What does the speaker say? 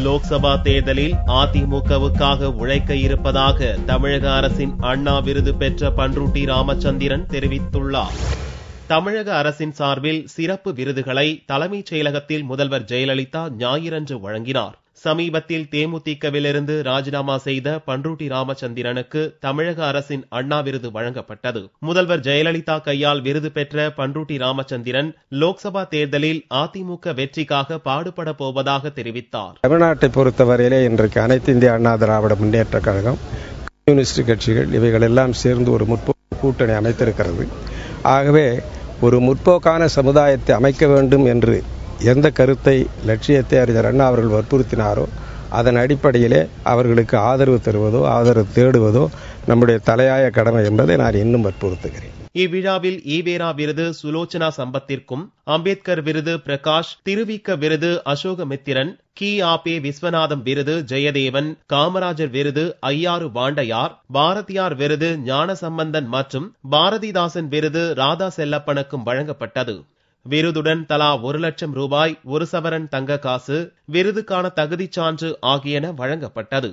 லோக்சபா தேர்தலில் அதிமுகவுக்காக உழைக்க இருப்பதாக தமிழக அரசின் அண்ணா விருது பெற்ற பண்ருட்டி ராமச்சந்திரன் தெரிவித்துள்ளார். தமிழக அரசின் சார்பில் சிறப்பு விருதுகளை தலைமைச் செயலகத்தில் முதல்வர் ஜெயலலிதா ஞாயிறன்று வழங்கினார். சமீபத்தில் தேமுதிகவிலிருந்து ராஜினாமா செய்த பண்ருட்டி ராமச்சந்திரனுக்கு தமிழக அரசின் அண்ணா விருது வழங்கப்பட்டது. முதல்வர் ஜெயலலிதா கையால் விருது பெற்ற பண்ருட்டி ராமச்சந்திரன் லோக்சபா தேர்தலில் அதிமுக வெற்றிக்காக பாடுபட போவதாக தெரிவித்தார். தமிழ்நாட்டை பொறுத்தவரையிலே இன்றைக்கு அனைத்து இந்திய அண்ணா திராவிட முன்னேற்ற கழகம், கம்யூனிஸ்ட் கட்சிகள் இவைகள் எல்லாம் சேர்ந்து ஒரு முற்போக்கு கூட்டணி அமைத்திருக்கிறது. ஆகவே ஒரு முற்போக்கான சமுதாயத்தை அமைக்க வேண்டும் என்று எந்த கருத்தை, லட்சியத்தை அறிஞர் அண்ணா அவர்கள் வற்புறுத்தினாரோ அதன் அடிப்படையிலே அவர்களுக்கு ஆதரவு தருவதோ ஆதரவு தேடுவதோ நம்முடைய தலையாய கடமை என்பதை நான் இன்னும் வற்புறுத்துகிறேன். இவ்விழாவில் ஈவேரா விருது சுலோச்சனா சம்பத்திற்கும், அம்பேத்கர் விருது பிரகாஷ், திருவிக்க விருது அசோகமித்திரன், கி.ஆ.பே. விஸ்வநாதம் விருது ஜெயதேவன், காமராஜர் விருது ஐயாறு வாண்டையார், பாரதியார் விருது ஞானசம்பந்தன் மற்றும் பாரதிதாசன் விருது ராதா செல்லப்பனுக்கும் வழங்கப்பட்டது. விருதுடன் தலா 1 லட்சம் ரூபாய், 1 சவரன் தங்க காசு, விருதுக்கான தகுதிச் சான்று ஆகியன வழங்கப்பட்டது.